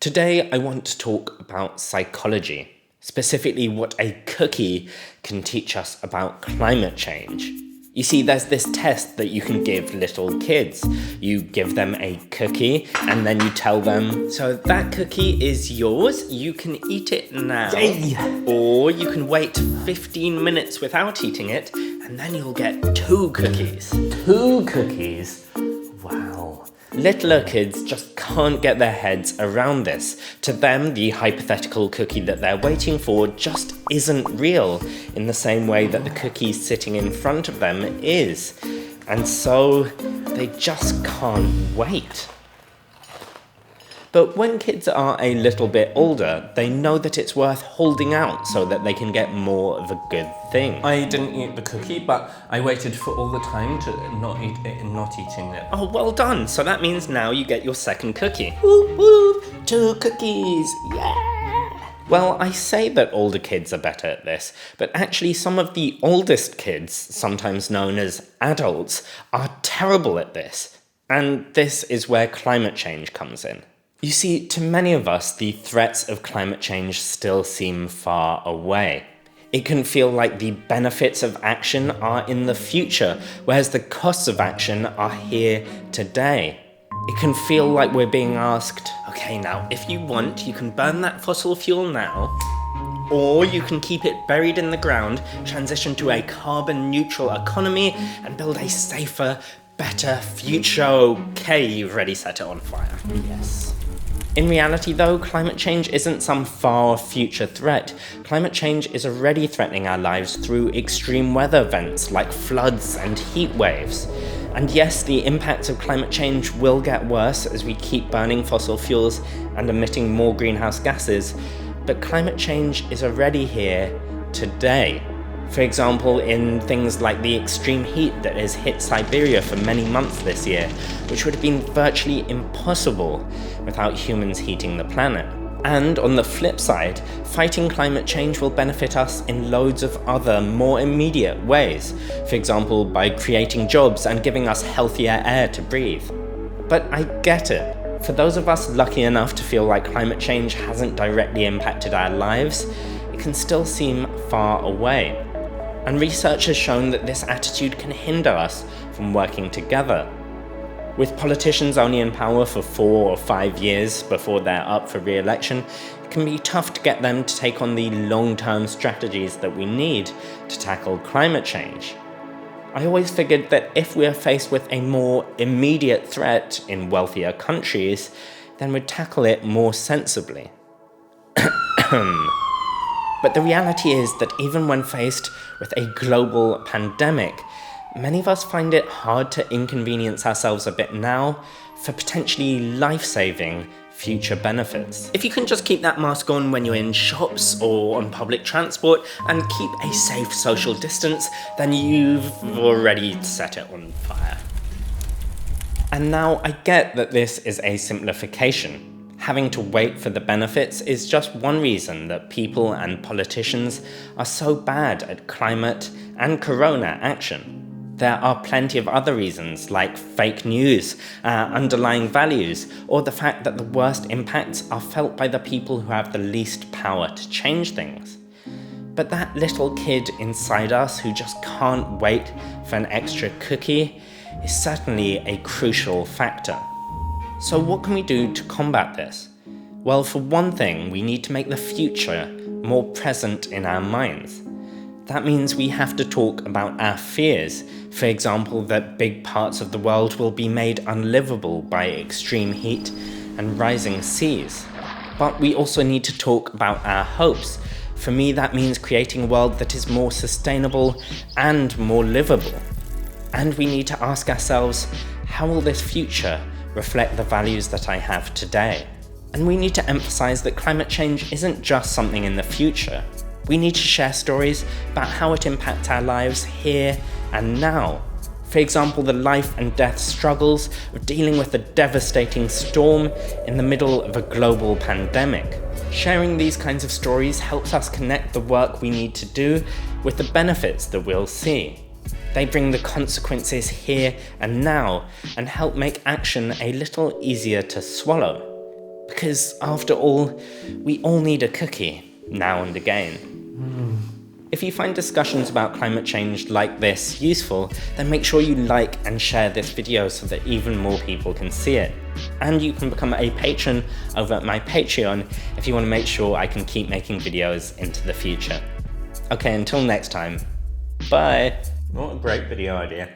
Today, I want to talk about psychology, specifically what a cookie can teach us about climate change. You see, there's this test that you can give little kids. You give them a cookie and then you tell them, so that cookie is yours, you can eat it now. Yay! Or you can wait 15 minutes without eating it and then you'll get 2 cookies. 2 cookies? Wow. Littler kids just can't get their heads around this. To them, the hypothetical cookie that they're waiting for just isn't real, in the same way that the cookie sitting in front of them is. And so, they just can't wait. But when kids are a little bit older, they know that it's worth holding out so that they can get more of a good thing. I didn't eat the cookie, but I waited for all the time to not eat it and not eating it. Oh, well done. So that means now you get your second cookie. Whoop whoop! 2 cookies! Yeah! Well, I say that older kids are better at this, but actually some of the oldest kids, sometimes known as adults, are terrible at this. And this is where climate change comes in. You see, to many of us, the threats of climate change still seem far away. It can feel like the benefits of action are in the future, whereas the costs of action are here today. It can feel like we're being asked, okay, now, if you want, you can burn that fossil fuel now, or you can keep it buried in the ground, transition to a carbon-neutral economy, and build a safer, better future. Okay, you've already set it on fire. Yes. In reality, though, climate change isn't some far future threat. Climate change is already threatening our lives through extreme weather events like floods and heat waves. And yes, the impacts of climate change will get worse as we keep burning fossil fuels and emitting more greenhouse gases, but climate change is already here today. For example, in things like the extreme heat that has hit Siberia for many months this year, which would have been virtually impossible without humans heating the planet. And on the flip side, fighting climate change will benefit us in loads of other, more immediate ways. For example, by creating jobs and giving us healthier air to breathe. But I get it. For those of us lucky enough to feel like climate change hasn't directly impacted our lives, it can still seem far away. And research has shown that this attitude can hinder us from working together. With politicians only in power for 4 or 5 years before they're up for re-election, it can be tough to get them to take on the long-term strategies that we need to tackle climate change. I always figured that if we're faced with a more immediate threat in wealthier countries, then we'd tackle it more sensibly. But the reality is that even when faced with a global pandemic, many of us find it hard to inconvenience ourselves a bit now for potentially life-saving future benefits. If you can just keep that mask on when you're in shops or on public transport and keep a safe social distance, then you've already set it on fire. And now I get that this is a simplification. Having to wait for the benefits is just one reason that people and politicians are so bad at climate and corona action. There are plenty of other reasons, like fake news, underlying values, or the fact that the worst impacts are felt by the people who have the least power to change things. But that little kid inside us who just can't wait for an extra cookie is certainly a crucial factor. So what can we do to combat this? Well, for one thing, we need to make the future more present in our minds. That means we have to talk about our fears. For example, that big parts of the world will be made unlivable by extreme heat and rising seas. But we also need to talk about our hopes. For me, that means creating a world that is more sustainable and more livable. And we need to ask ourselves, how will this future reflect the values that I have today? And we need to emphasize that climate change isn't just something in the future. We need to share stories about how it impacts our lives here and now. For example, the life and death struggles of dealing with a devastating storm in the middle of a global pandemic. Sharing these kinds of stories helps us connect the work we need to do with the benefits that we'll see. They bring the consequences here and now and help make action a little easier to swallow. Because after all, we all need a cookie now and again. If you find discussions about climate change like this useful, then make sure you like and share this video so that even more people can see it. And you can become a patron over at my Patreon if you want to make sure I can keep making videos into the future. Okay, until next time, bye. What a great video idea.